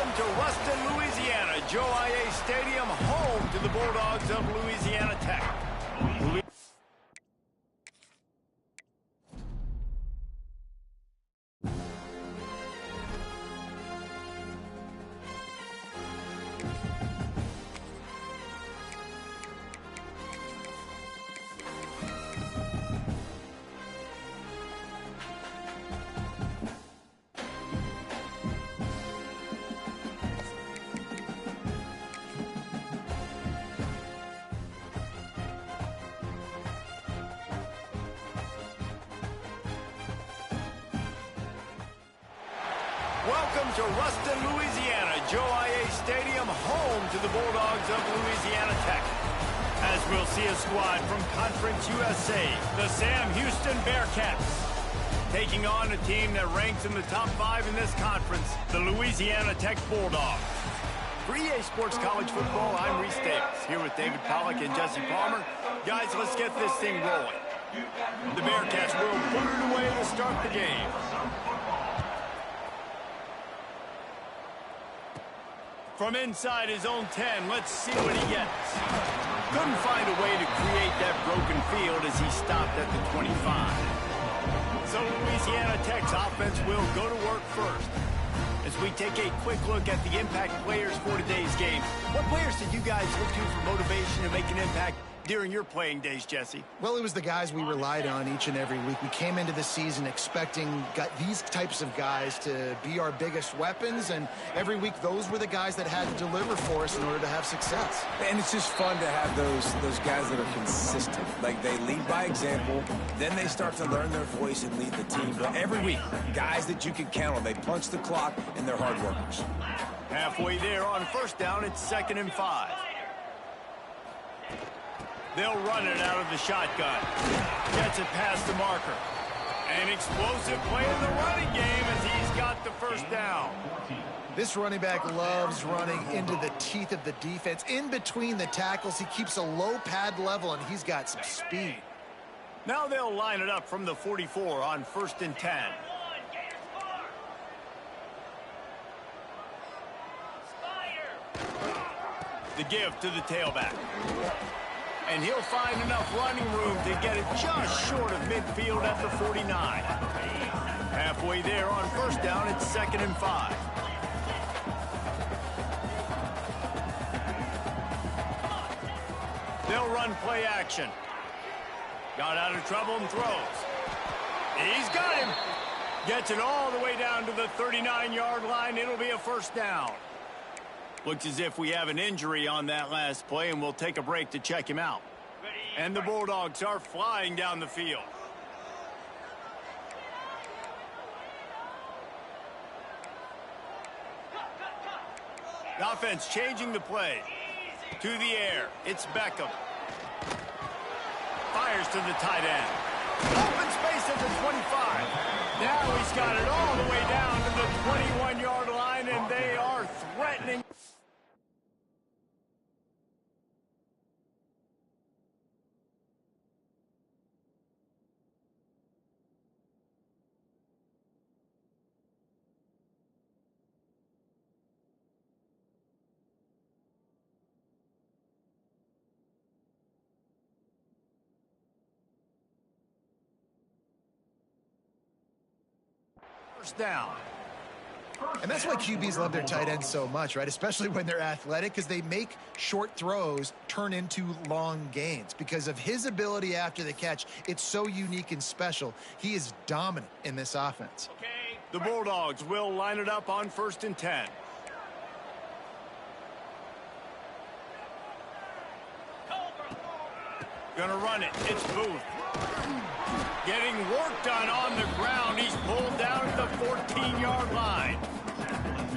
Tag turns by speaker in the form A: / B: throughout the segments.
A: Welcome to Ruston, Louisiana, Joe IA Stadium, home to the Bulldogs of Louisiana Tech. Welcome to Ruston, Louisiana, Joe IA Stadium, home to the Bulldogs of Louisiana Tech. As we'll see a squad from Conference USA, the Sam Houston Bearcats, taking on a team that ranks in the top 5 in this conference, the Louisiana Tech Bulldogs. For EA Sports College Football, I'm Reese Davis, here with David Pollack and Jesse Palmer. Guys, let's get this thing rolling. The Bearcats will put it away to start the game. From inside his own 10, let's see what he gets. Couldn't find a way to create that broken field as he stopped at the 25. So Louisiana Tech's offense will go to work first. As we take a quick look at the impact players for today's game, what players did you guys look to for motivation to make an impact during your playing days, Jesse?
B: Well, it was the guys we relied on each and every week. We came into the season expecting these types of guys to be our biggest weapons, and every week those were the guys that had to deliver for us in order to have success.
C: And it's just fun to have those guys that are consistent. Like, they lead by example, then they start to learn their voice and lead the team. But every week, guys that you can count on. They punch the clock, and they're hard workers.
A: Halfway there on first down, it's 2nd and 5. They'll run it out of the shotgun. Gets it past the marker. An explosive play in the running game as he's got the first down.
B: This running back loves running into the teeth of the defense. In between the tackles, he keeps a low pad level, and he's got some speed.
A: Now they'll line it up from the 44 on 1st and 10. The give to the tailback. And he'll find enough running room to get it just short of midfield at the 49. Halfway there on first down, it's 2nd and 5. They'll run play action. Got out of trouble and throws. He's got him. Gets it all the way down to the 39-yard line. It'll be a first down. Looks as if we have an injury on that last play, and we'll take a break to check him out. And the Bulldogs are flying down the field. The offense changing the play. To the air. It's Beckham. Fires to the tight end. Open space at the 25. Now he's got it all the way down to the 21-yard line, and they are threatening. Down.
B: And that's why QBs love their tight ends so much, right? Especially when they're athletic, because they make short throws turn into long gains. Because of his ability after the catch, it's so unique and special. He is dominant in this offense.
A: Okay. The Bulldogs will line it up on 1st and 10. Gonna run it. It's Booth. Getting work done on the ground. He's pulled down to the 14-yard line.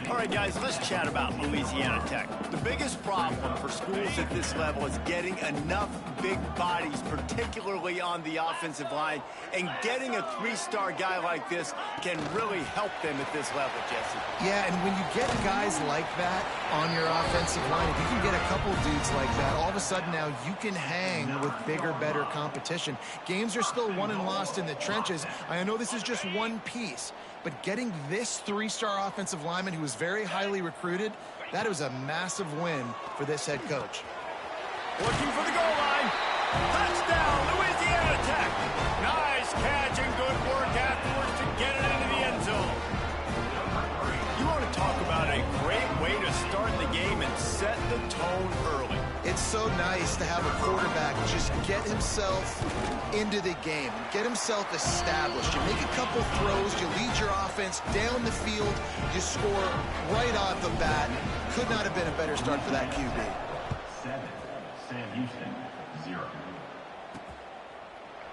A: All right, guys, let's chat about Louisiana Tech. The biggest problem for schools at this level is getting enough big bodies, particularly on the offensive line, and getting a 3-star guy like this can really help them at this level, Jesse.
B: Yeah, and when you get guys like that on your offensive line, if you can get a couple dudes like that, all of a sudden now you can hang with bigger, better competition. Games are still won and lost in the trenches. I know this is just one piece, but getting this 3-star offensive lineman who is very highly recruited. That was a massive win for this head coach.
A: Looking for the goal line. Touchdown, Louisiana Tech. Nice catch and good work afterwards to get it into the end zone. You want to talk about a great way to start the game and set the tone early.
B: It's so nice to have a quarterback just get himself into the game, get himself established. You make a couple throws, you lead your offense down the field, you score right off the bat. Could not have been a better start for that QB.
D: 7, Sam Houston, 0.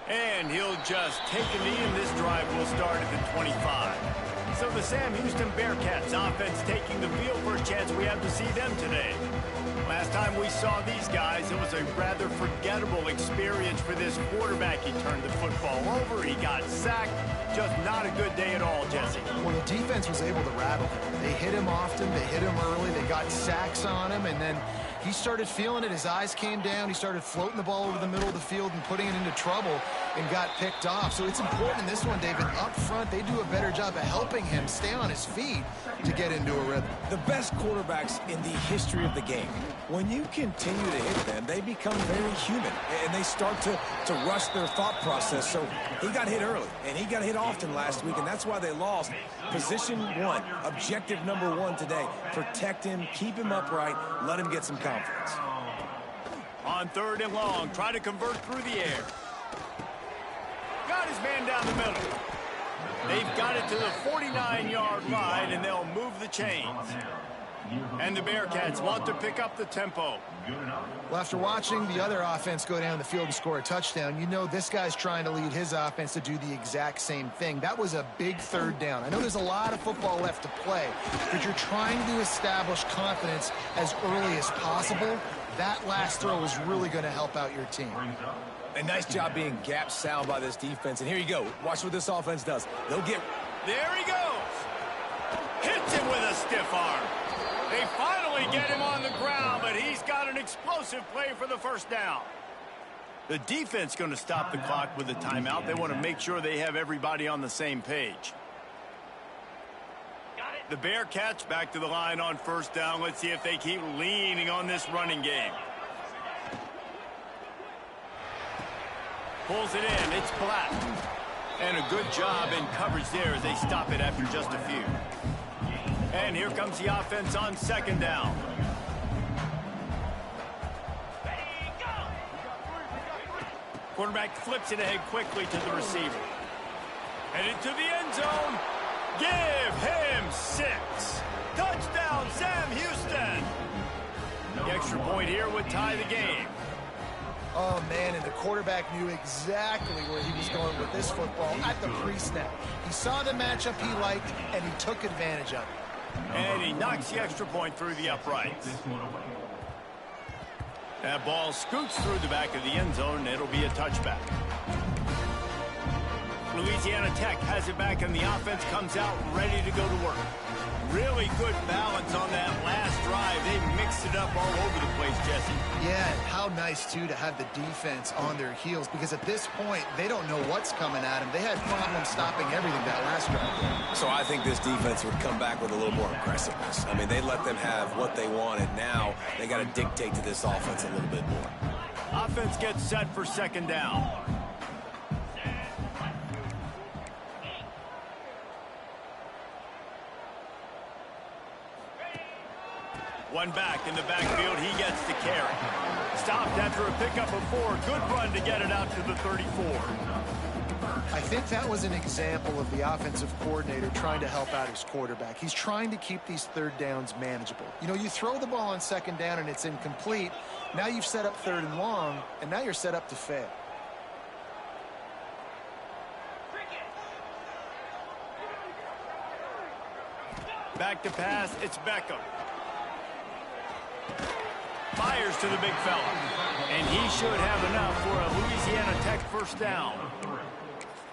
A: And he'll just take a knee, and this drive will start at the 25. So the Sam Houston Bearcats offense taking the field. First chance we have to see them today. Last time we saw these guys, it was a rather forgettable experience for this quarterback. He turned the football over, he got sacked. Just not a good day at all, Jesse.
B: Well, the defense was able to rattle him. They hit him often, they hit him early, they got sacks on him, and then he started feeling it. His eyes came down. He started floating the ball over the middle of the field and putting it into trouble and got picked off. So it's important in this one, David. Up front, they do a better job of helping him stay on his feet to get into a rhythm.
C: The best quarterbacks in the history of the game, when you continue to hit them, they become very human, and they start to rush their thought process. So he got hit early, and he got hit often last week, and that's why they lost. Position 1, objective number 1 today. Protect him, keep him upright, let him get some confidence.
A: On 3rd and long, try to convert through the air. Got his man down the middle. They've got it to the 49-yard line, and they'll move the chains. And the Bearcats want to pick up the tempo.
B: Well, after watching the other offense go down the field and score a touchdown, you know this guy's trying to lead his offense to do the exact same thing. That was a big 3rd down. I know there's a lot of football left to play, but you're trying to establish confidence as early as possible. That last throw is really going to help out your team.
C: A nice job being gap sound by this defense. And here you go. Watch what this offense does. They'll get...
A: There he goes. Hits him with a stiff arm. They finally get him on the ground, but he's got an explosive play for the 1st down. The defense going to stop the clock with a timeout. They want to make sure they have everybody on the same page. The Bearcats back to the line on 1st down. Let's see if they keep leaning on this running game. Pulls it in. It's flat. And a good job in coverage there as they stop it after just a few. And here comes the offense on 2nd down. Quarterback flips it ahead quickly to the receiver. Headed to the end zone. Give him 6. Touchdown, Sam Houston. The extra point here would tie the game.
B: Oh, man, and the quarterback knew exactly where he was going with this football at the pre-snap. He saw the matchup he liked, and he took advantage of it.
A: And he knocks the extra point through the uprights. That ball scoots through the back of the end zone, and it'll be a touchback. Louisiana Tech has it back, and the offense comes out ready to go to work. Really good balance on that last drive. They mixed it up all over the place, Jesse.
B: Yeah, and how nice, too, to have the defense on their heels, because at this point, they don't know what's coming at them. They had problems stopping everything that last drive.
C: So I think this defense would come back with a little more aggressiveness. I mean, they let them have what they wanted. Now they got to dictate to this offense a little bit more.
A: Offense gets set for 2nd down. One back in the backfield, he gets the carry. Stopped after a pickup of 4. Good run to get it out to the 34.
B: I think that was an example of the offensive coordinator trying to help out his quarterback. He's trying to keep these 3rd downs manageable. You know, you throw the ball on 2nd down and it's incomplete. Now you've set up 3rd and long, and now you're set up to fail.
A: Back to pass, it's Beckham. Fires to the big fella. And he should have enough for a Louisiana Tech 1st down.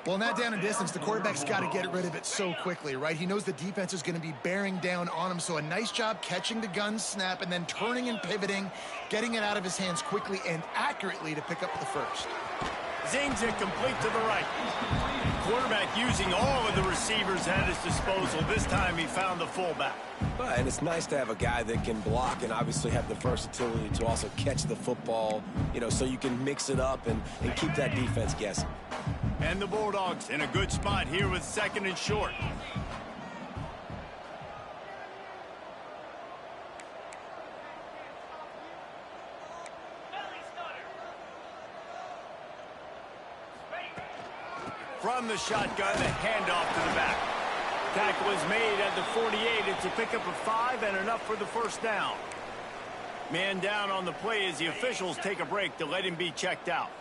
B: Well, in that down and distance, the quarterback's got to get rid of it so quickly, right? He knows the defense is going to be bearing down on him, so a nice job catching the gun snap and then turning and pivoting, getting it out of his hands quickly and accurately to pick up the 1st.
A: Zings it complete to the right. Quarterback using all of the receivers at his disposal. This time he found the fullback.
C: And it's nice to have a guy that can block and obviously have the versatility to also catch the football, so you can mix it up and keep that defense guessing.
A: And the Bulldogs in a good spot here with 2nd and short. From the shotgun, the handoff to the back. Tackle is made at the 48. It's a pickup of 5 and enough for the first down. Man down on the play as the officials take a break to let him be checked out.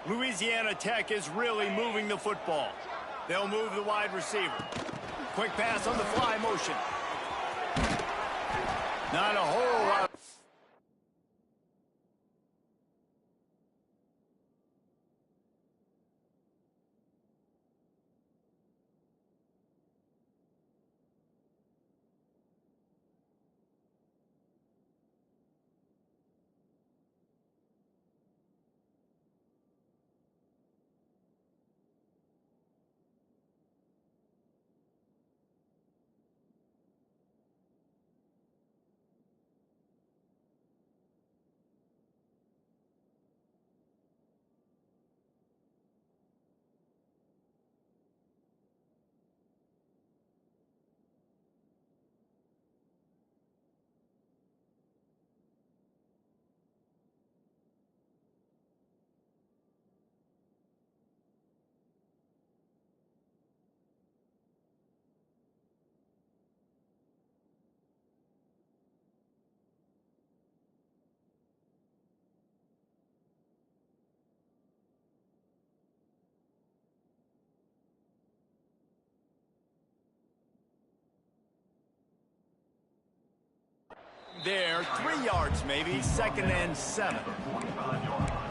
A: Louisiana Tech is really moving the football. They'll move the wide receiver. Quick pass on the fly motion. Not a whole lot. There, 3 yards maybe, 2nd and 7.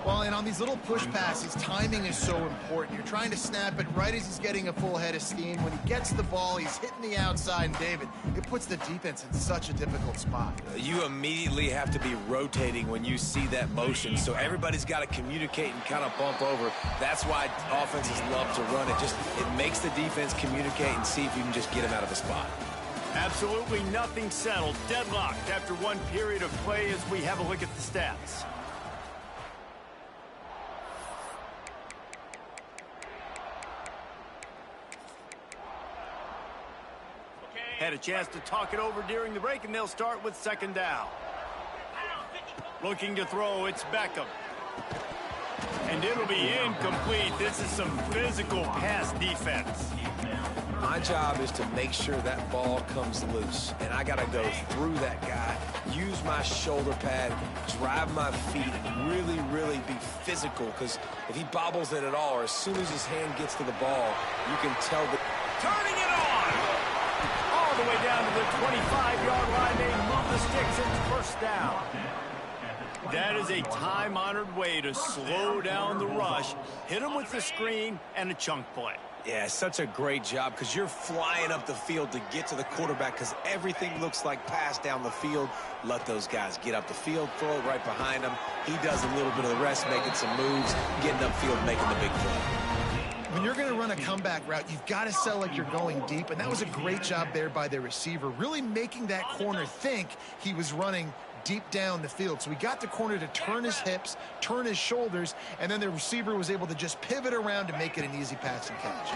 B: Well, and on these little push passes, timing is so important. You're trying to snap it right as he's getting a full head of steam. When he gets the ball, he's hitting the outside, and David, it puts the defense in such a difficult spot.
C: You immediately have to be rotating when you see that motion, so everybody's got to communicate and kind of bump over. That's why offenses love to run it. It makes the defense communicate and see if you can just get him out of a spot.
A: Absolutely nothing settled. Deadlocked after one period of play as we have a look at the stats. Had a chance to talk it over during the break, and they'll start with 2nd down. Looking to throw, it's Beckham. And it'll be incomplete. This is some physical pass defense.
C: My job is to make sure that ball comes loose, and I got to go through that guy, use my shoulder pad, drive my feet, and really, really be physical, because if he bobbles it at all, or as soon as his hand gets to the ball, you can tell that.
A: Turning it on! All the way down to the 25-yard line. They move the sticks. It's 1st down. That is a time-honored way to slow down the rush, hit him with the screen, and a chunk play.
C: Yeah, such a great job because you're flying up the field to get to the quarterback because everything looks like pass down the field. Let those guys get up the field, throw it right behind him. He does a little bit of the rest, making some moves, getting upfield, making the big play.
B: When you're going to run a comeback route, you've got to sell like you're going deep, and that was a great job there by the receiver, really making that corner think he was running deep down the field. So he got the corner to turn his hips, turn his shoulders, and then the receiver was able to just pivot around to make it an easy pass and catch.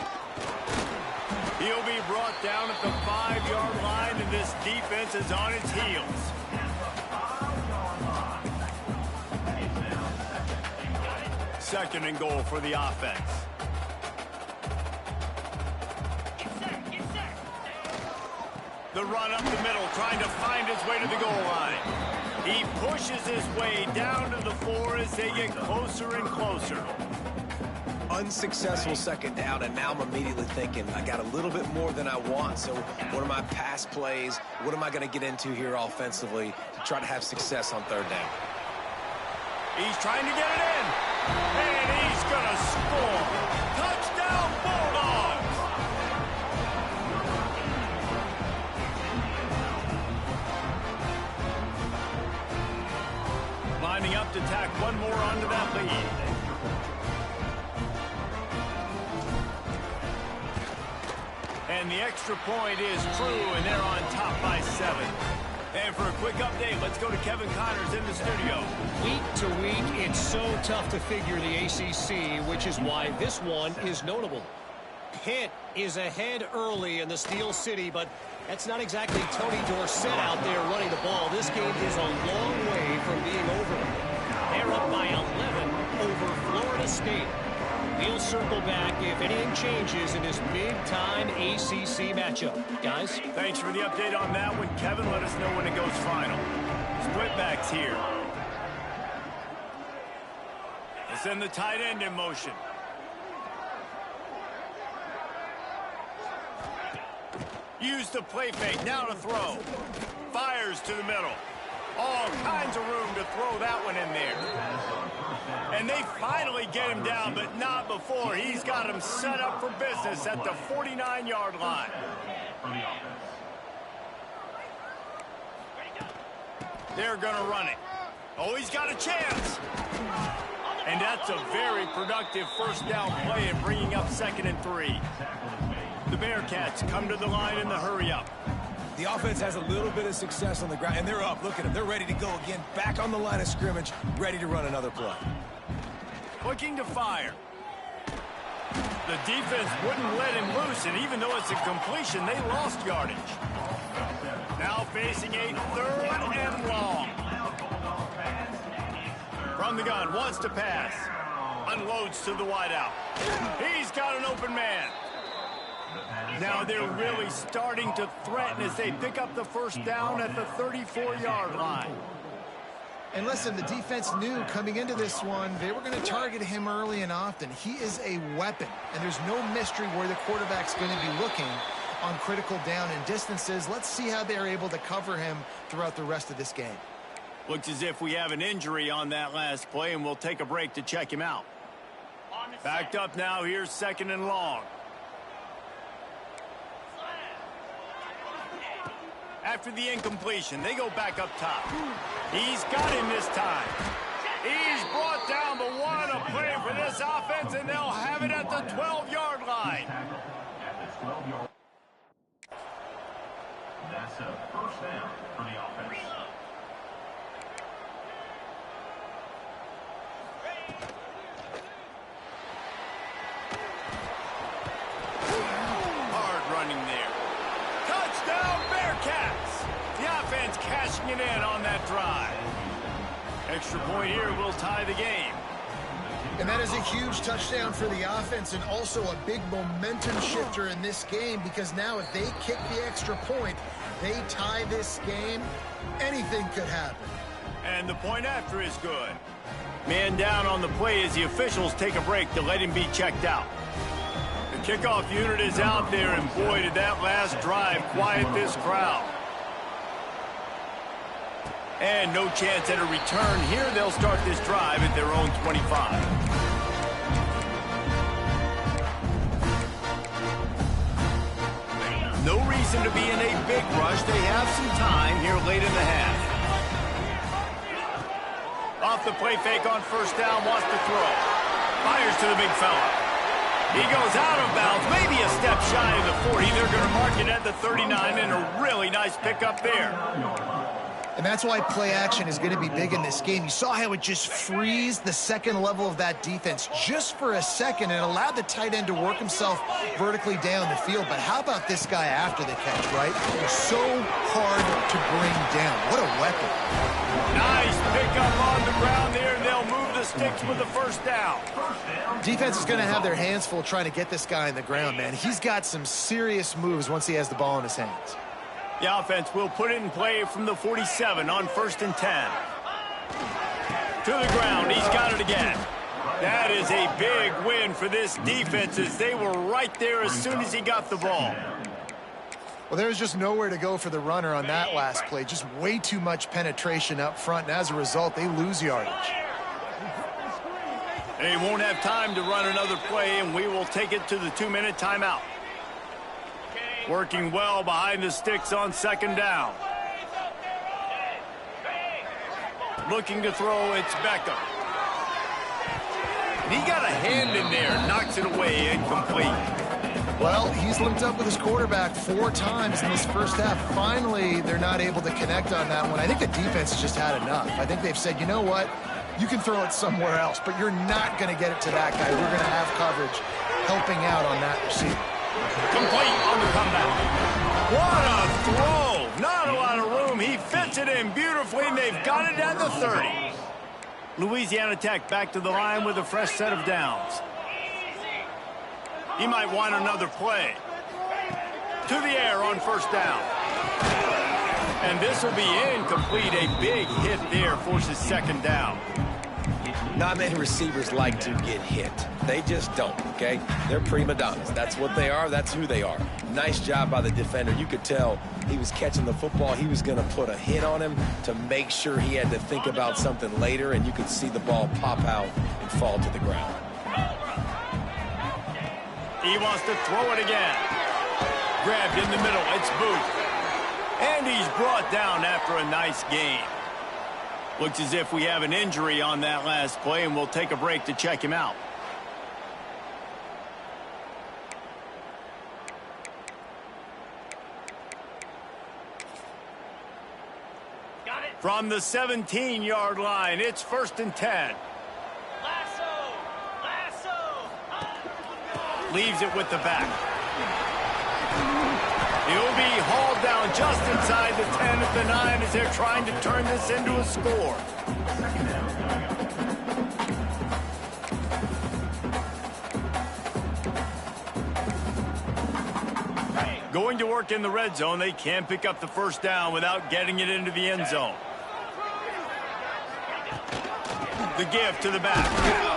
A: He'll be brought down at the 5-yard line, and this defense is on its heels. Second and goal for the offense. The run up the middle, trying to find his way to the goal line. He pushes his way down to the 4 as they get closer and closer.
C: Unsuccessful 2nd down, and now I'm immediately thinking, I got a little bit more than I want, so what are my pass plays? What am I going to get into here offensively to try to have success on 3rd down?
A: He's trying to get it in, and he's going to score. Touchdown, Bulldogs! Lining up to tack one more onto that lead. And the extra point is true, and they're on top by 7. And for a quick update, let's go to Kevin Connors in the studio.
E: Week to week, it's so tough to figure the ACC, which is why this one is notable. Pitt is ahead early in the Steel City, but that's not exactly Tony Dorsett out there running the ball. This game is a long way from being over. They're up by 11 over Florida State. We'll circle back if anything changes in this big-time ACC matchup. Guys?
A: Thanks for the update on that one. Kevin, let us know when it goes final. Splitbacks here. Let's send the tight end in motion. Use the play fake. Now to throw. Fires to the middle. All kinds of room to throw that one in there. And they finally get him down, but not before. He's got him set up for business at the 49-yard line. They're going to run it. Oh, he's got a chance. And that's a very productive first down play in bringing up 2nd and 3. The Bearcats come to the line in the hurry-up.
C: The offense has a little bit of success on the ground, and they're up. Look at them. They're ready to go again. Back on the line of scrimmage, ready to run another play.
A: Looking to fire. The defense wouldn't let him loose, and even though it's a completion, they lost yardage. Now facing a 3rd and long. From the gun, wants to pass. Unloads to the wideout. He's got an open man. Now they're really starting to threaten as they pick up the first down at the 34-yard line.
B: And listen, the defense knew coming into this one, they were going to target him early and often. He is a weapon, and there's no mystery where the quarterback's going to be looking on critical down and distances. Let's see how they're able to cover him throughout the rest of this game.
A: Looks as if we have an injury on that last play, and we'll take a break to check him out. Backed up now, here's 2nd and long. After the incompletion, they go back up top. He's got him this time. He's brought down, but what a play for this offense, and they'll have it at the 12-yard line.
D: That's a first down for the offense.
A: Hard running there. Touchdown, Bearcats! The offense cashing it in on that drive. Extra point here will tie the game.
B: And that is a huge touchdown for the offense and also a big momentum shifter in this game, because now if they kick the extra point, they tie this game, anything could happen.
A: And the point after is good. Man down on the play as the officials take a break to let him be checked out. The kickoff unit is out there, and boy, did that last drive quiet this crowd. And no chance at a return here. They'll start this drive at their own 25. No reason to be in a big rush. They have some time here late in the half. Off the play fake on first down, wants to throw. Fires to the big fella. He goes out of bounds, maybe a step shy of the 40. They're going to mark it at the 39, and a really nice pickup there.
B: And that's why play action is going to be big in this game. You saw how it just freezed the second level of that defense just for a second and allowed the tight end to work himself vertically down the field. But how about this guy after the catch, right? So hard to bring down. What a weapon.
A: Nice pickup on the ground there, and they'll move the sticks with the first down.
B: Defense is going to have their hands full trying to get this guy on the ground, man. He's got some serious moves once he has the ball in his hands.
A: The offense will put it in play from the 47 on 1st and 10. To the ground, he's got it again. That is a big win for this defense as they were right there as soon as he got the ball.
B: Well, there was just nowhere to go for the runner on that last play. Just way too much penetration up front, and as a result, they lose yardage.
A: They won't have time to run another play, and we will take it to the 2-minute timeout. Working well behind the sticks on 2nd down. Looking to throw, it's Beckham. He got a hand in there, knocks it away, incomplete.
B: Well, he's linked up with his quarterback 4 times in this first half. Finally, they're not able to connect on that one. I think the defense has just had enough. I think they've said, you know what? You can throw it somewhere else, but you're not going to get it to that guy. We're going to have coverage helping out on that receiver.
A: Complete on the comeback. What a throw. Not a lot of room. He fits it in beautifully, and they've got it at the 30. Louisiana Tech back to the line with a fresh set of downs. He might want another play. To the air on first down. And this will be incomplete. A big hit there forces second down.
C: Not many receivers like to get hit. They just don't, okay? They're prima donnas. That's what they are. That's who they are. Nice job by the defender. You could tell he was catching the football. He was going to put a hit on him to make sure he had to think about something later, and you could see the ball pop out and fall to the ground.
A: He wants to throw it again. Grabbed in the middle. It's Booth. And he's brought down after a nice gain. Looks as if we have an injury on that last play, and we'll take a break to check him out. From the 17-yard line, it's 1st and 10. Leaves it with the back. He'll be hauled down just inside the 10 at the 9 as they're trying to turn this into a score. Going to work in the red zone, they can pick up the first down without getting it into the end zone. The give to the back.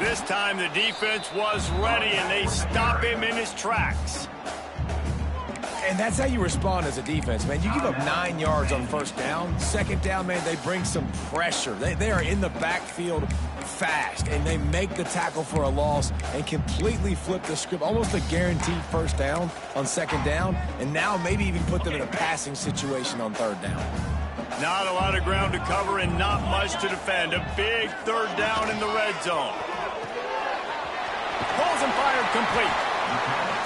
A: This time the defense was ready, and they stop him in his tracks.
C: And that's how you respond as a defense, man. You give up 9 yards on first down. Second down, man, they bring some pressure. They are in the backfield fast, and they make the tackle for a loss and completely flip the script. Almost a guaranteed first down on second down, and now maybe even put them in a passing situation on third down.
A: Not a lot of ground to cover and not much to defend. A big third down in the red zone. Pulls and fired complete.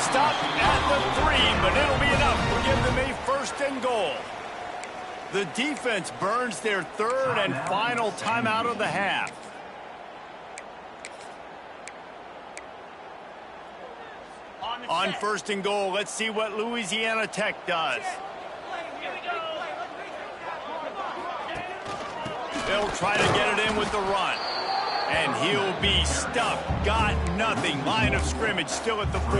A: Stopped at the 3, but it'll be enough to give them a 1st and goal. The defense burns their 3rd and final timeout of the half. On 1st and goal, let's see what Louisiana Tech does. They'll try to get it in with the run. And he'll be stuffed. Got nothing. Line of scrimmage still at the 4.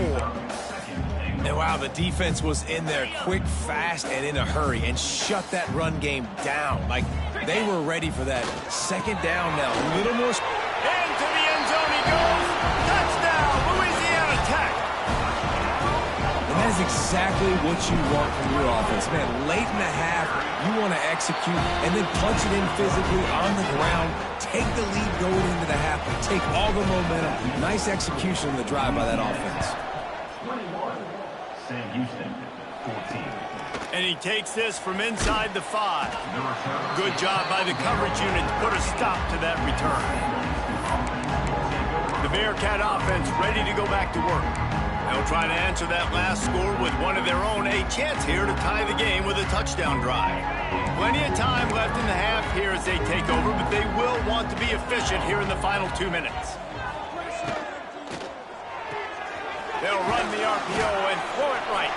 C: And wow, the defense was in there quick, fast, and in a hurry and shut that run game down. Like, they were ready for that. Second down now. A little more.
A: Into the end zone he goes. Touchdown, Louisiana Tech.
C: And that is exactly what you want from your offense. Man, late in the half, you want to execute and then punch it in physically on the ground. Take the lead going into the half. Take all the momentum. Nice execution in the drive by that offense.
D: 21, Sam Houston, 14.
A: And he takes this from inside the 5. Good job by the coverage unit to put a stop to that return. The Bearcat offense ready to go back to work. They'll try to answer that last score with one of their own. A chance here to tie the game with a touchdown drive. Plenty of time left in the half here as they take over, but they will want to be efficient here in the final 2 minutes. They'll run the RPO and throw it right.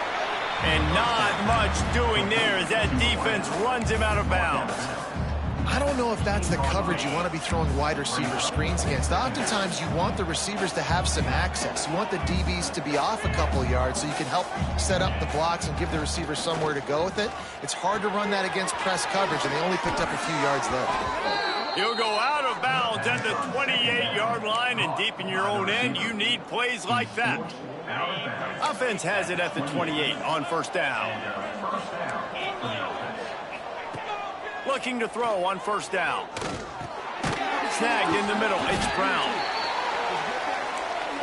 A: And not much doing there as that defense runs him out of bounds.
B: I don't know if that's the coverage you want to be throwing wide receiver screens against. Oftentimes, you want the receivers to have some access. You want the DBs to be off a couple yards so you can help set up the blocks and give the receiver somewhere to go with it. It's hard to run that against press coverage, and they only picked up a few yards there.
A: You'll go out of bounds at the 28-yard line, and deep in your own end, you need plays like that. Offense has it at the 28 on first down. Looking to throw on first down. Snagged in the middle. It's Brown.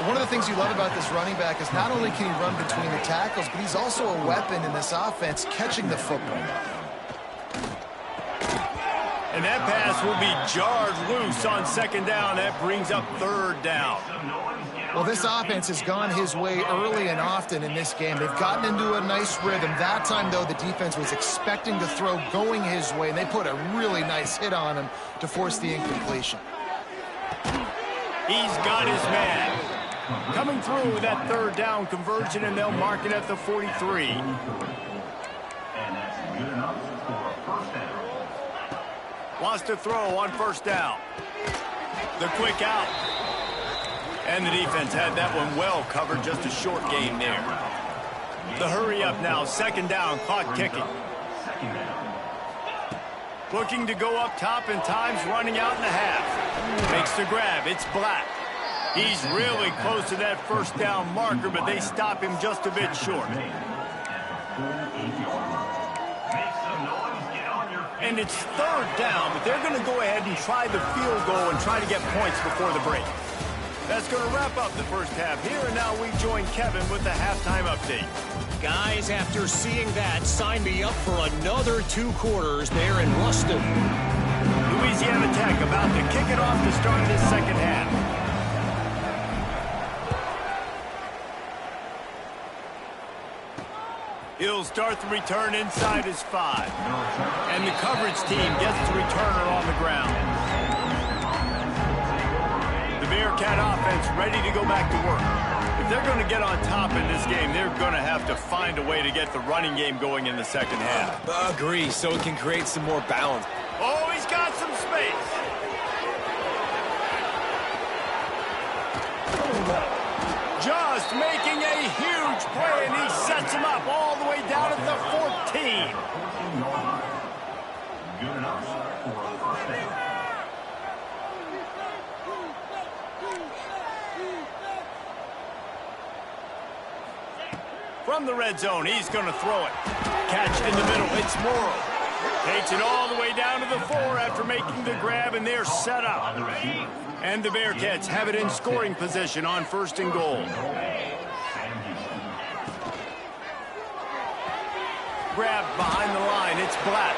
B: One of the things you love about this running back is not only can he run between the tackles, but he's also a weapon in this offense catching the football.
A: And that pass will be jarred loose on second down. That brings up third down.
B: Well, this offense has gone his way early and often in this game. They've gotten into a nice rhythm. That time, though, the defense was expecting to throw going his way, and they put a really nice hit on him to force the incompletion.
A: He's got his man. Coming through with that third down conversion, and they'll mark it at the 43.
D: And that's good enough for a first down.
A: Wants to throw on first down. The quick out. And the defense had that one well covered. Just a short gain there. The hurry up now. Second down. Clock ticking.
D: Second down.
A: Looking to go up top, and time's running out in the half. Makes the grab. It's Black. He's really close to that first down marker, but they stop him just a bit short. And it's third down, but they're going to go ahead and try the field goal and try to get points before the break. That's going to wrap up the first half here, and now we join Kevin with the halftime update.
E: Guys, after seeing that, sign me up for another 2 quarters there in Ruston.
A: Louisiana Tech about to kick it off to start this second half. He'll start the return inside his 5. And the coverage team gets the returner on the ground. The Bearcat offense ready to go back to work. If they're going to get on top in this game, they're going to have to find a way to get the running game going in the second half.
C: Agree, so it can create some more balance.
A: Oh, he's got some space. Just making a huge play, and he sets him up all the way down at the 14.
D: Good enough for a first down.
A: From the red zone, he's going to throw it. Catch in the middle. It's Morrow. Takes it all the way down to the 4 after making the grab, and they're set up. And the Bearcats have it in scoring position on first and goal. Grabbed behind the line. It's Black.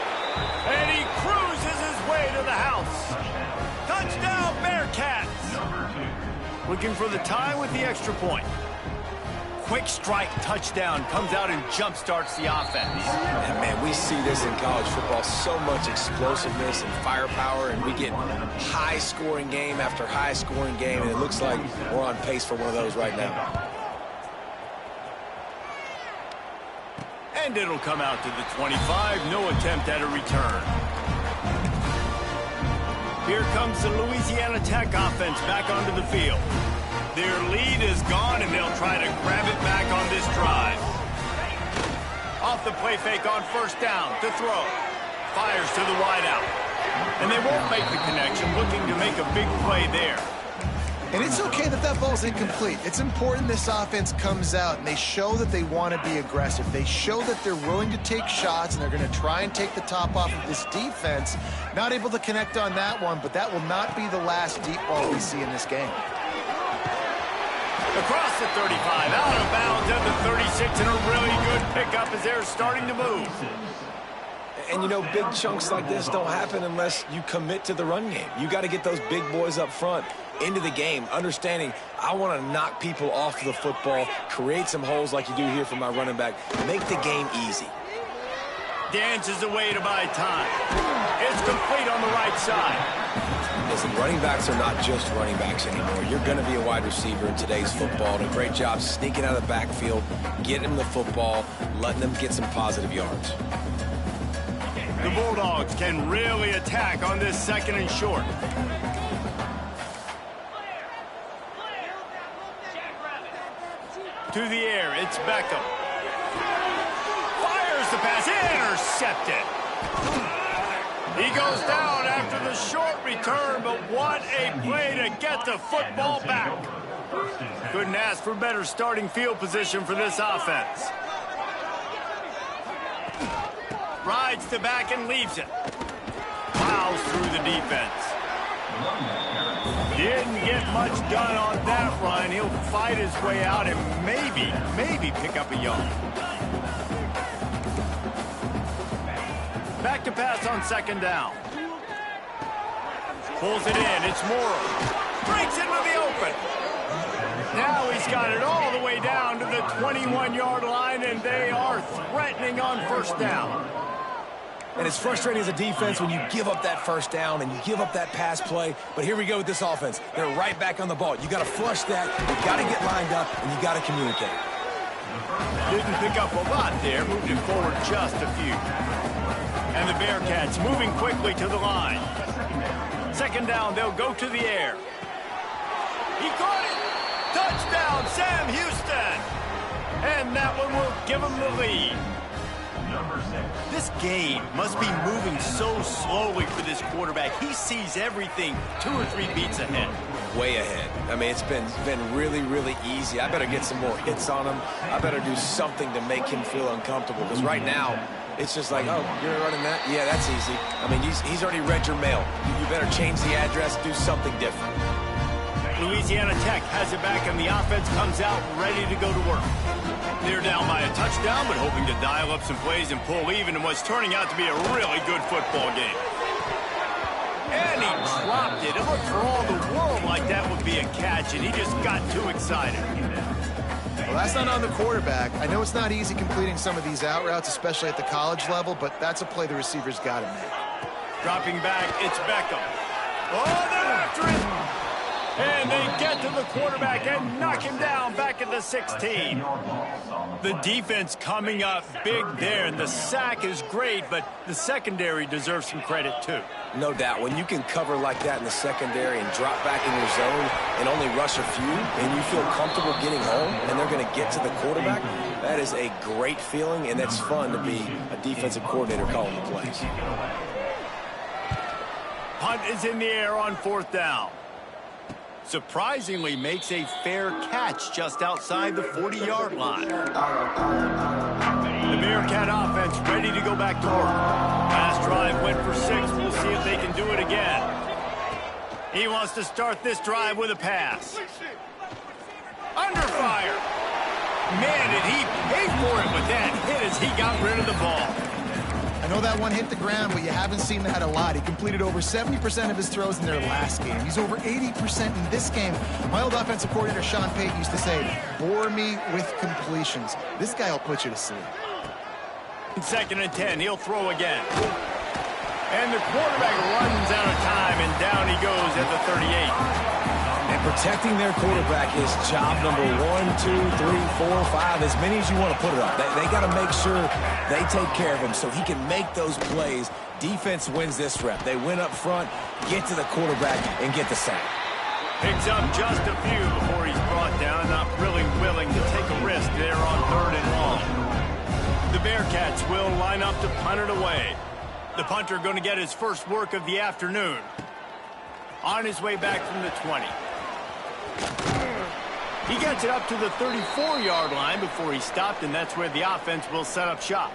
A: And he cruises his way to the house. Touchdown, Bearcats! Looking for the tie with the extra point. Quick strike touchdown comes out and jump starts the offense.
C: And man, we see this in college football, so much explosiveness and firepower, and we get high-scoring game after high-scoring game, and it looks like we're on pace for one of those right now.
A: And it'll come out to the 25. No attempt at a return. Here comes the Louisiana Tech offense back onto the field. Their lead is gone, and they'll try to grab it back on this drive. Off the play fake on first down to throw. Fires to the wideout. And they won't make the connection, looking to make a big play there.
B: And it's okay that that ball's incomplete. It's important this offense comes out and they show that they want to be aggressive. They show that they're willing to take shots, and they're going to try and take the top off of this defense. Not able to connect on that one, but that will not be the last deep ball we see in this game.
A: Across the 35, out of bounds at the 36, and a really good pickup as they're starting to move.
C: And, you know, big chunks like this don't happen unless you commit to the run game. You got to get those big boys up front into the game, understanding I want to knock people off the football, create some holes like you do here for my running back, make the game easy.
A: Dances away to buy time. It's complete on the right side.
C: Listen, running backs are not just running backs anymore. You're going to be a wide receiver in today's football, and a great job sneaking out of the backfield, getting them the football, letting them get some positive yards.
A: The Bulldogs can really attack on this second and short. To the air, it's Beckham. Fires the pass, intercepted. He goes down after the short return, but what a play to get the football back. Couldn't ask for better starting field position for this offense. Rides the back and leaves it. Plows through the defense. Didn't get much done on that run. He'll fight his way out and maybe pick up a yard. Back to pass on second down. Pulls it in. It's Morrow. Breaks into the open. Now he's got it all the way down to the 21-yard line, and they are threatening on first down.
C: And it's frustrating as a defense when you give up that first down and you give up that pass play. But here we go with this offense. They're right back on the ball. You got to flush that. You got to get lined up, and you got to communicate.
A: Didn't pick up a lot there, moved it forward just a few. And the Bearcats moving quickly to the line. Second down, they'll go to the air. He caught it! Touchdown, Sam Houston! And that one will give him the lead. This game must be moving so slowly for this quarterback. He sees everything 2 or 3 beats ahead.
C: Way ahead. I mean, it's been really, really easy. I better get some more hits on him. I better do something to make him feel uncomfortable. Because right now, it's just like, oh, you're running that? Yeah, that's easy. I mean, he's already read your mail. You better change the address, do something different.
A: Louisiana Tech has it back, and the offense comes out ready to go to work. They're down by a touchdown, but hoping to dial up some plays and pull even in what's turning out to be a really good football game. And he dropped it. It looked for all the world like that would be a catch, and he just got too excited.
B: Well, that's not on the quarterback. I know it's not easy completing some of these out routes, especially at the college level, but that's a play the receiver's got to make.
A: Dropping back, it's Beckham. Oh, they're after it! And they get to the quarterback and knock him down back at the 16. The defense coming up big there, and the sack is great, but the secondary deserves some credit too.
C: No doubt. When you can cover like that in the secondary and drop back in your zone and only rush a few, and you feel comfortable getting home, and they're going to get to the quarterback, that is a great feeling, and that's fun to be a defensive coordinator calling the plays.
A: Punt is in the air on fourth down. Surprisingly makes a fair catch just outside the 40-yard line. The Bearcat offense ready to go back to work. Last drive went for 6. We'll see if they can do it again. He wants to start this drive with a pass. Under fire. Man, did he pay for it with that hit as he got rid of the ball.
B: I know that one hit the ground, but you haven't seen that a lot. He completed over 70% of his throws in their last game. He's over 80% in this game. My old offensive coordinator, Sean Payton, used to say, bore me with completions. This guy will put you to sleep.
A: 2nd and 10, he'll throw again. And the quarterback runs out of time, and down he goes at the 38.
C: And protecting their quarterback is job number 1, 2, 3, 4, 5, as many as you want to put it up. They got to make sure they take care of him so he can make those plays. Defense wins this rep. They win up front, get to the quarterback, and get the sack.
A: Picks up just a few before he's brought down, not really willing to take a risk there on 3rd and long. The Bearcats will line up to punt it away. The punter going to get his first work of the afternoon. On his way back from the 20. He gets it up to the 34-yard line before he stopped, and that's where the offense will set up shop.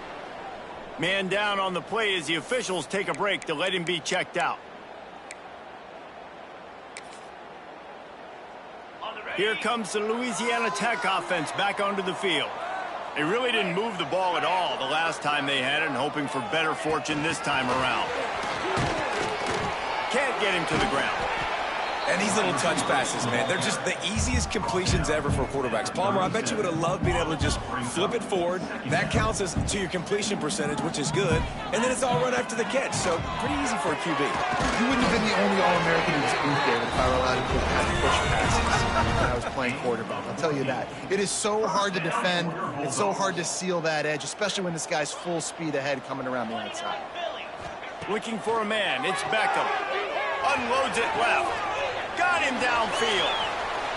A: Man down on the play as the officials take a break to let him be checked out. Here comes the Louisiana Tech offense back onto the field. They really didn't move the ball at all the last time they had it, and hoping for better fortune this time around. Can't get him to the ground.
C: And these little touch passes, man, they're just the easiest completions ever for quarterbacks. Palmer, I bet you would have loved being able to just flip it forward. That counts as to your completion percentage, which is good. And then it's all run after the catch, so pretty easy for a QB.
B: You wouldn't have been the only All-American in this booth, David, if I were allowed to push passes when I was playing quarterback. I'll tell you that. It is so hard to defend. It's so hard to seal that edge, especially when this guy's full speed ahead coming around the outside.
A: Looking for a man. It's Beckham. Unloads it left. Got him downfield.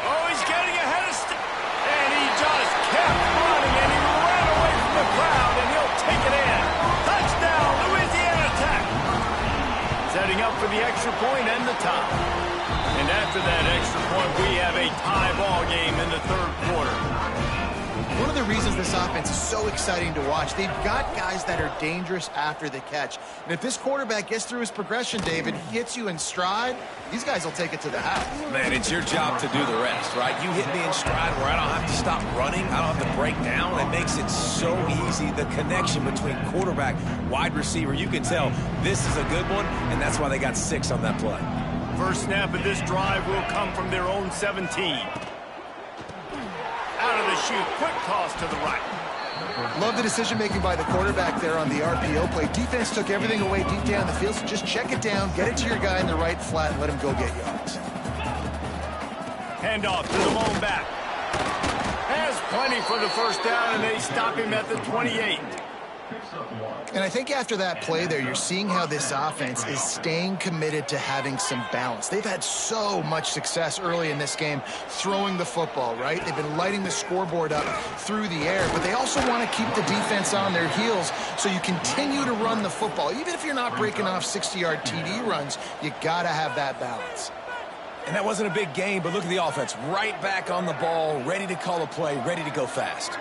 A: Oh, he's getting ahead of and he just kept running, and he ran away from the crowd, and he'll take it in. Touchdown, Louisiana Tech. Setting up for the extra point and the tie. And after that extra point, we have a tie ball game in the 3rd quarter.
B: One of the reasons this offense is so exciting to watch, they've got guys that are dangerous after the catch. And if this quarterback gets through his progression, David, hits you in stride, these guys will take it to the house.
C: Man, it's your job to do the rest, right? You hit me in stride where I don't have to stop running. I don't have to break down. It makes it so easy. The connection between quarterback, wide receiver, you can tell this is a good one, and that's why they got 6 on that play.
A: First snap of this drive will come from their own 17. to shoot. Quick toss to the right.
B: Love the decision-making by the quarterback there on the RPO play. Defense took everything away deep down the field, so just check it down, get it to your guy in the right flat, and let him go get yards.
A: Handoff to the lone back. Has plenty for the first down, and they stop him at the 28.
B: And I think after that play there, you're seeing how this offense is staying committed to having some balance. They've had so much success early in this game throwing the football, right? They've been lighting the scoreboard up through the air, but they also want to keep the defense on their heels so you continue to run the football. Even if you're not breaking off 60-yard TD runs, you got to have that balance.
C: And that wasn't a big game, but look at the offense. Right back on the ball, ready to call a play, ready to go fast.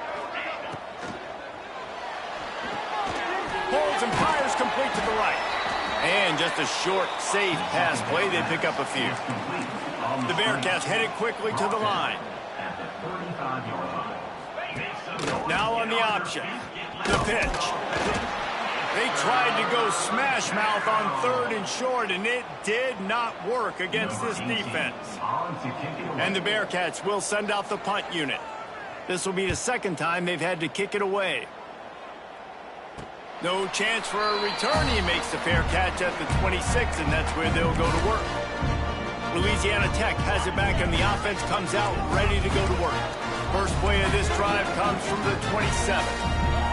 A: Holds and fires complete to the right. And just a short, safe pass play. They pick up a few. The Bearcats headed quickly to the line. Now on the option. The pitch. They tried to go smash mouth on 3rd and short, and it did not work against this defense. And the Bearcats will send out the punt unit. This will be the second time they've had to kick it away. No chance for a return. He makes the fair catch at the 26, and that's where they'll go to work. Louisiana Tech has it back, and the offense comes out ready to go to work. First play of this drive comes from the 27.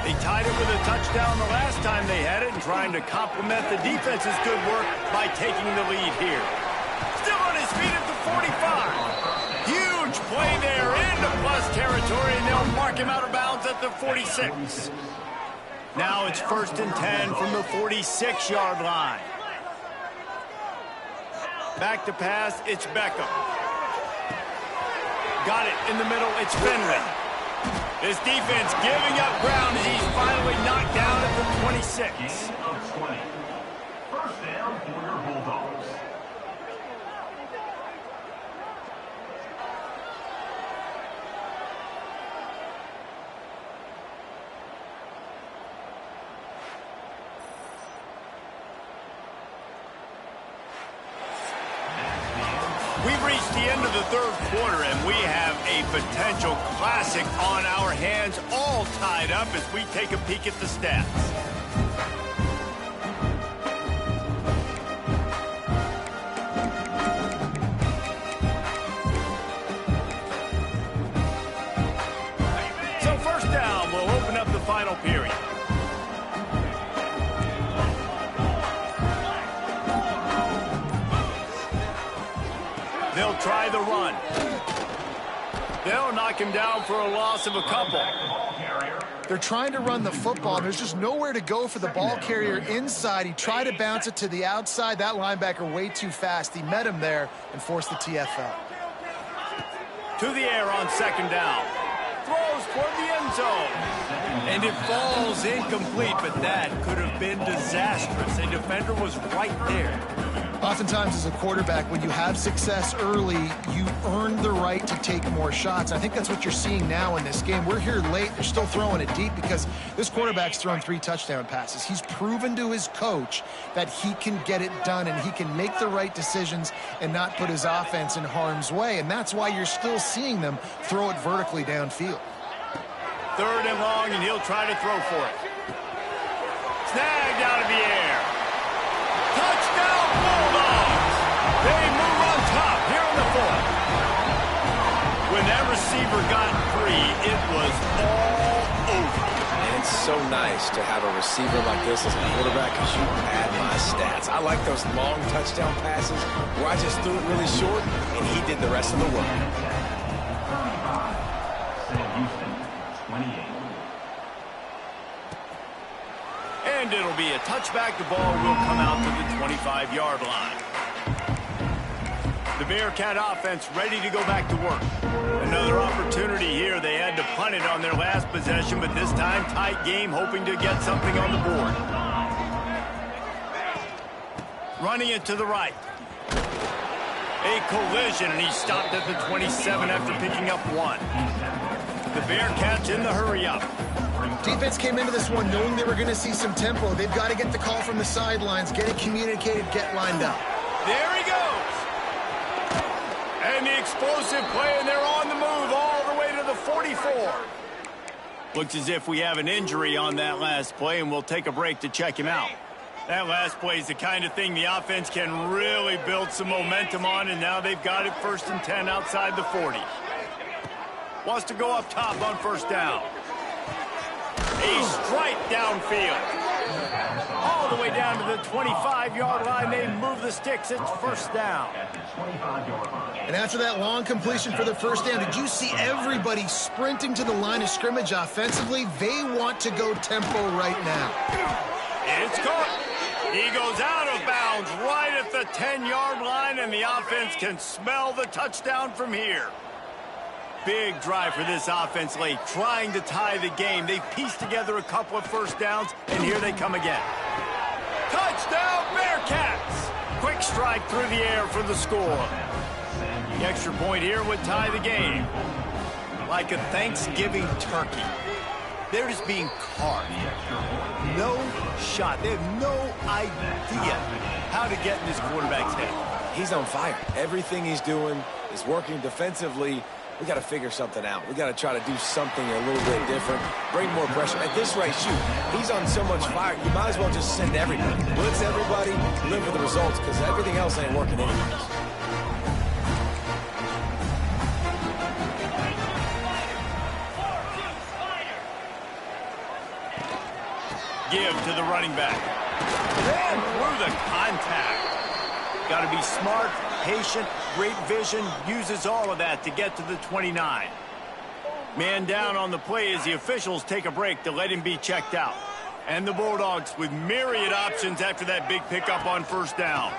A: They tied it with a touchdown the last time they had it, and trying to complement the defense's good work by taking the lead here. Still on his feet at the 45. Huge play there into plus territory, and they'll mark him out of bounds at the 46. Now it's 1st and 10 from the 46-yard line. Back to pass, it's Beckham. Got it in the middle, it's Finley. This defense giving up ground as he's finally knocked down at the 26.
D: First down for your Bulldogs.
A: We've reached the end of the 3rd quarter, and we have a potential classic on our hands, all tied up as we take a peek at the stats. So first down, we'll open up the final period. They'll try the run. They'll knock him down for a loss of a couple.
B: They're trying to run the football. There's just nowhere to go for the ball carrier inside. He tried to bounce it to the outside. That linebacker way too fast. He met him there and forced the TFL.
A: To the air on 2nd down. Throws toward the end zone. And it falls incomplete, but that could have been disastrous. A defender was right there.
B: Oftentimes as a quarterback, when you have success early, you earn the right to take more shots. I think that's what you're seeing now in this game. We're here late. They're still throwing it deep because this quarterback's thrown 3 touchdown passes. He's proven to his coach that he can get it done and he can make the right decisions and not put his offense in harm's way. And that's why you're still seeing them throw it vertically downfield.
A: 3rd and long, and he'll try to throw for it. Snagged out of the air. Touchdown, Bulldogs! They move on top here in the 4th. When that receiver got free, it was all over.
C: And it's so nice to have a receiver like this as a quarterback because you pad my stats. I like those long touchdown passes where I just threw it really short and he did the rest of the work.
D: Sam Houston, 28.
A: And it'll be a touchback. The ball will come out to the 25-yard line. The Bearcat offense ready to go back to work. Another opportunity here. They had to punt it on their last possession, but this time tight game, hoping to get something on the board. Running it to the right. A collision, and he stopped at the 27 after picking up 1. The Bearcats in the hurry-up.
B: Defense came into this one knowing they were going to see some tempo. They've got to get the call from the sidelines, get it communicated, get lined up.
A: There he goes. And the explosive play, and they're on the move all the way to the 44. Looks as if we have an injury on that last play, and we'll take a break to check him out. That last play is the kind of thing the offense can really build some momentum on, and now they've got it 1st and 10 outside the 40. Wants to go up top on 1st down. A strike downfield. All the way down to the 25-yard line. They move the sticks. It's 1st down.
B: And after that long completion for the 1st down, did you see everybody sprinting to the line of scrimmage offensively? They want to go tempo right now.
A: It's caught. He goes out of bounds right at the 10-yard line, and the offense can smell the touchdown from here. Big drive for this offense late, trying to tie the game. They pieced together a couple of 1st downs, and here they come again. Touchdown, Bearcats! Quick strike through the air for the score. The extra point here would tie the game. Like a Thanksgiving turkey. They're just being carved. No shot. They have no idea how to get in this quarterback's head.
C: He's on fire. Everything he's doing is working defensively. We got to figure something out. We got to try to do something a little bit different. Bring more pressure. At this rate, shoot, he's on so much fire, you might as well just send everybody. Blitz everybody, live with the results, because everything else ain't working anyways.
A: Give to the running back. And through the contact. Got to be smart, patient, great vision. Uses all of that to get to the 29. Man down on the play as the officials take a break to let him be checked out. And the Bulldogs with myriad options after that big pickup on 1st down.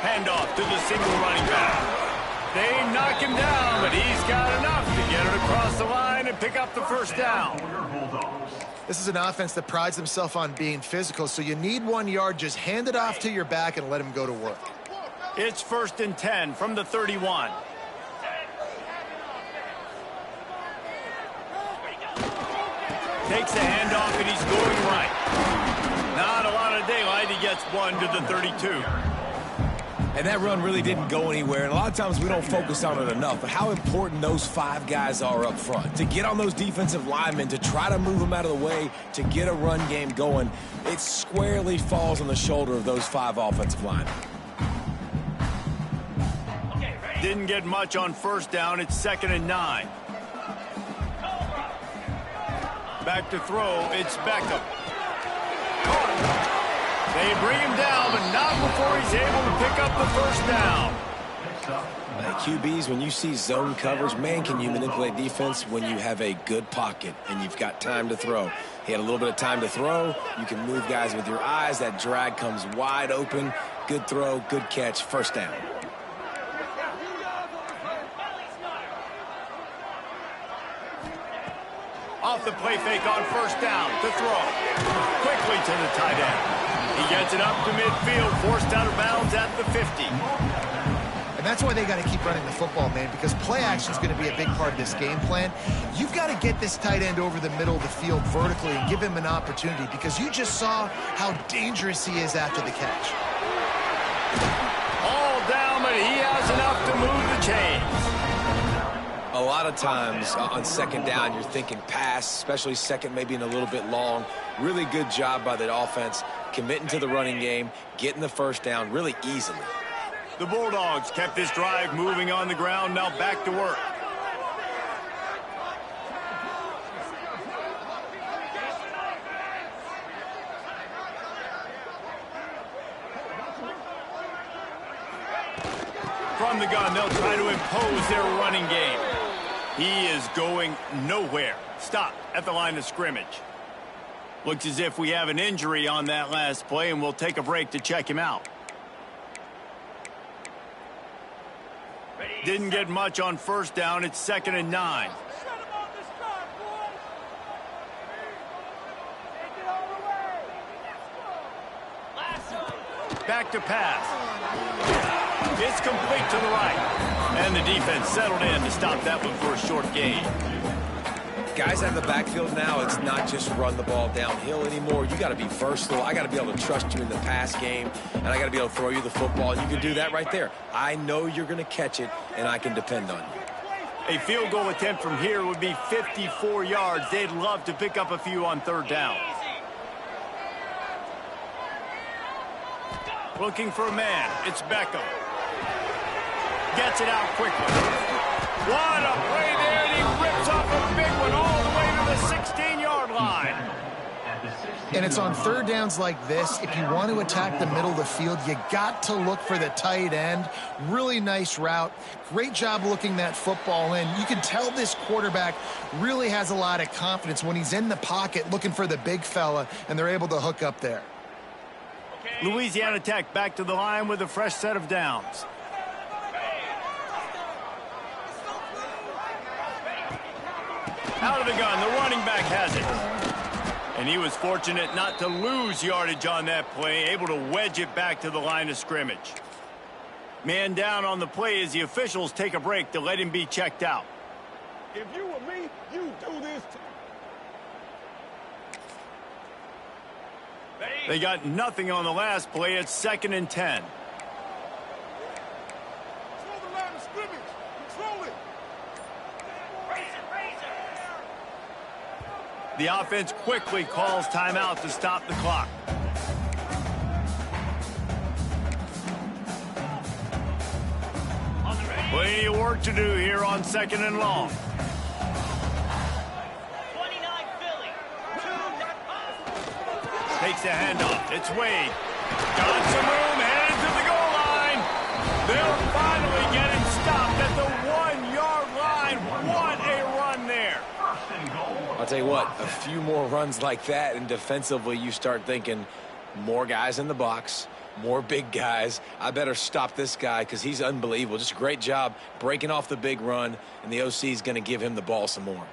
A: Handoff to the single running back. They knock him down, but he's got enough to get it across the line and pick up the 1st down.
B: This is an offense that prides themselves on being physical, so you need 1 yard. Just hand it off to your back and let him go to work.
A: It's 1st and 10 from the 31. Takes the handoff, and he's going right. Not a lot of daylight. He gets 1 to the 32.
C: And that run really didn't go anywhere. And a lot of times we don't focus on it enough. But how important those 5 guys are up front. To get on those defensive linemen, to try to move them out of the way, to get a run game going, it squarely falls on the shoulder of those 5 offensive linemen.
A: Didn't get much on 1st down. It's 2nd and 9. Back to throw. It's Beckham. Caught. They bring him down, but not before he's able to pick up the 1st down.
C: QBs, when you see zone coverage, man, can you manipulate defense when you have a good pocket and you've got time to throw. He had a little bit of time to throw. You can move guys with your eyes. That drag comes wide open. Good throw, good catch, 1st down.
A: Off the play fake on 1st down to throw. Quickly to the tight end. He gets it up to midfield, forced out of bounds at the 50.
B: And that's why they got to keep running the football, man, because play action is going to be a big part of this game plan. You've got to get this tight end over the middle of the field vertically and give him an opportunity, because you just saw how dangerous he is after the catch.
A: All down, but he has enough to move the chains.
C: A lot of times on 2nd down, you're thinking pass, especially 2nd, maybe in a little bit long. Really good job by the offense, committing to the running game, getting the 1st down really easily.
A: The Bulldogs kept this drive moving on the ground, now back to work. From the gun, they'll try to impose their running game. He is going nowhere. Stop at the line of scrimmage. Looks as if we have an injury on that last play, and we'll take a break to check him out. Didn't get much on 1st down. It's 2nd and 9. Back to pass. It's complete to the right. And the defense settled in to stop that one for a short gain.
C: Guys out of the backfield now, it's not just run the ball downhill anymore. You got to be versatile. I got to be able to trust you in the pass game, and I got to be able to throw you the football, and you can do that right there. I know you're going to catch it, and I can depend on you.
A: A field goal attempt from here would be 54 yards. They'd love to pick up a few on third down. Looking for a man. It's Beckham. Gets it out quickly. What a play there, and he rips off a big one all the way to the 16-yard line.
B: And it's on third downs like this. If you want to attack the middle of the field, you got to look for the tight end. Really nice route. Great job looking that football in. You can tell this quarterback really has a lot of confidence when he's in the pocket looking for the big fella, and they're able to hook up there.
A: Louisiana Tech back to the line with a fresh set of downs. Out of the gun, the running back has it. And he was fortunate not to lose yardage on that play, able to wedge it back to the line of scrimmage. Man down on the play as the officials take a break to let him be checked out.
F: If you were me, you do this.
A: They got nothing on the last play. It's 2nd and 10.
F: Control the line of scrimmage. Control it.
A: The offense quickly calls timeout to stop the clock. Plenty of work to do here on 2nd and long.
G: 29 Philly.
A: Takes the handoff. It's Wade. Got some room, headed to the goal line. They'll finally get him stopped at the 1-yard line. What a run there.
C: I'll tell you what, a few more runs like that, and defensively you start thinking more guys in the box, more big guys. I better stop this guy because he's unbelievable. Just a great job breaking off the big run, and the OC is going to give him the ball some more.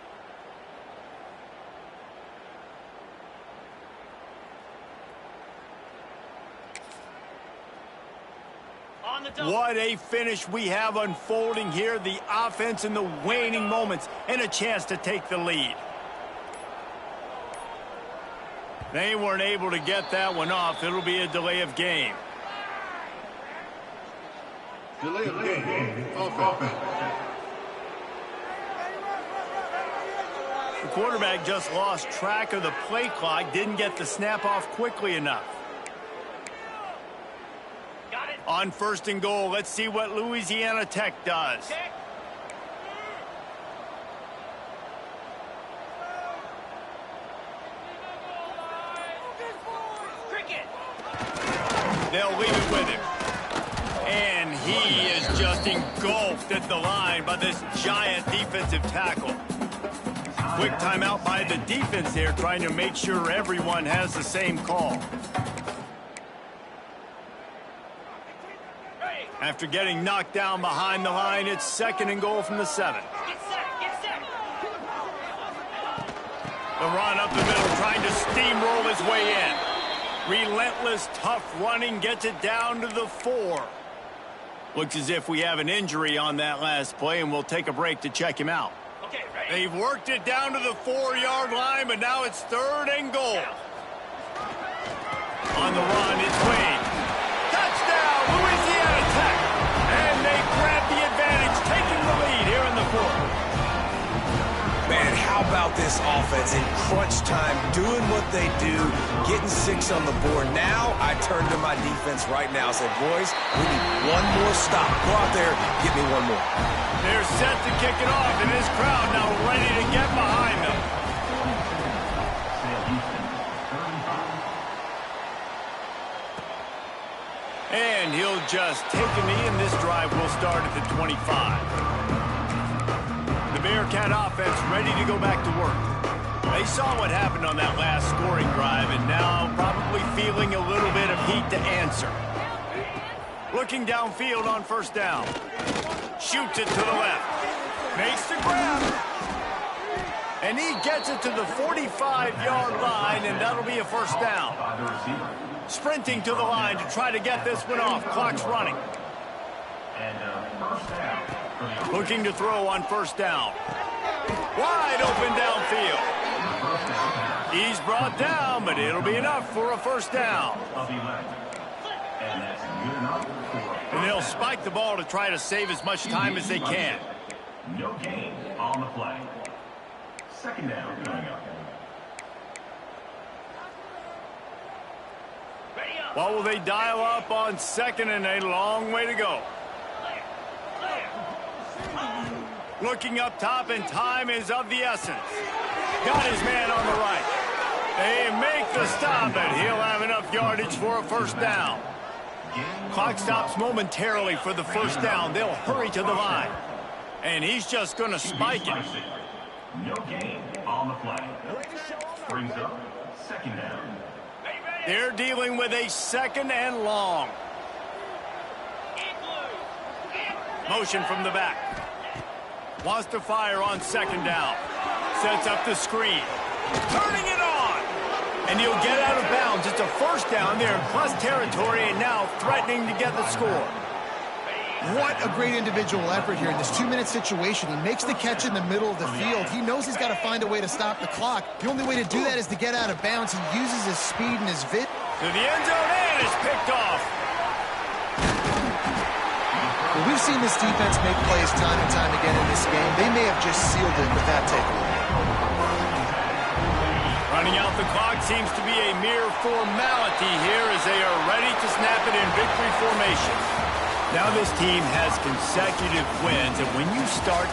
A: What a finish we have unfolding here. The offense in the waning moments and a chance to take the lead. They weren't able to get that one off. It'll be a delay of game.
F: Delay of game. Offense.
A: The quarterback just lost track of the play clock, didn't get the snap off quickly enough. On 1st and goal, let's see what Louisiana Tech does. They'll leave it with him. And he is just engulfed at the line by this giant defensive tackle. Quick timeout by the defense there, trying to make sure everyone has the same call. After getting knocked down behind the line, it's 2nd and goal from the 7. The run up the middle, trying to steamroll his way in. Relentless, tough running, gets it down to the 4. Looks as if we have an injury on that last play, and we'll take a break to check him out.
G: Okay, ready?
A: They've worked it down to the 4-yard line, but now it's 3rd and goal. On the run, it's Wade. Touchdown, Louisiana Tech. And they grab the advantage, taking the lead here in the 4th.
C: Man, how about this offense in crunch time, doing what they do, getting 6 on the board. Now I turn to my defense right now and say, boys, we need one more stop. Go out there, get me one more.
A: They're set to kick it off, and this crowd now ready to get behind them. And he'll just take a knee, and this drive will start at the 25. The Bearcat offense ready to go back to work. They saw what happened on that last scoring drive, and now probably feeling a little bit of heat to answer. Looking downfield on 1st down. Shoots it to the left. Makes the grab. And he gets it to the 45-yard line, and that'll be a 1st down. Sprinting to the line to try to get this one off. Clock's running. Looking to throw on 1st down. Wide open downfield. He's brought down, but it'll be enough for a 1st down. And they'll spike the ball to try to save as much time as they can.
D: No gain on the play. Second down coming up.
A: What will they dial up on second and a long way to go? Looking up top, and time is of the essence. Got his man on the right. They make the stop, and he'll have enough yardage for a first down. Clock stops momentarily for the first down. They'll hurry to the line. And he's just going to spike it.
D: No gain on the play. Brings up second down.
A: They're dealing with a second and long. Motion from the back. Wants to fire on second down. Sets up the screen. Turning it on. And he'll get out of bounds. It's a first down there in plus territory, and now threatening to get the score.
B: What a great individual effort here in this 2-minute situation. He makes the catch in the middle of the field. He knows he's got to find a way to stop the clock. The only way to do that is to get out of bounds. He uses his speed and his vid.
A: To the end zone, and it's picked off.
B: Well, we've seen this defense make plays time and time again in this game. They may have just sealed it with that takeaway.
A: Running out the clock seems to be a mere formality here as they are ready to snap it in victory formation. Now this team has consecutive wins, and when you start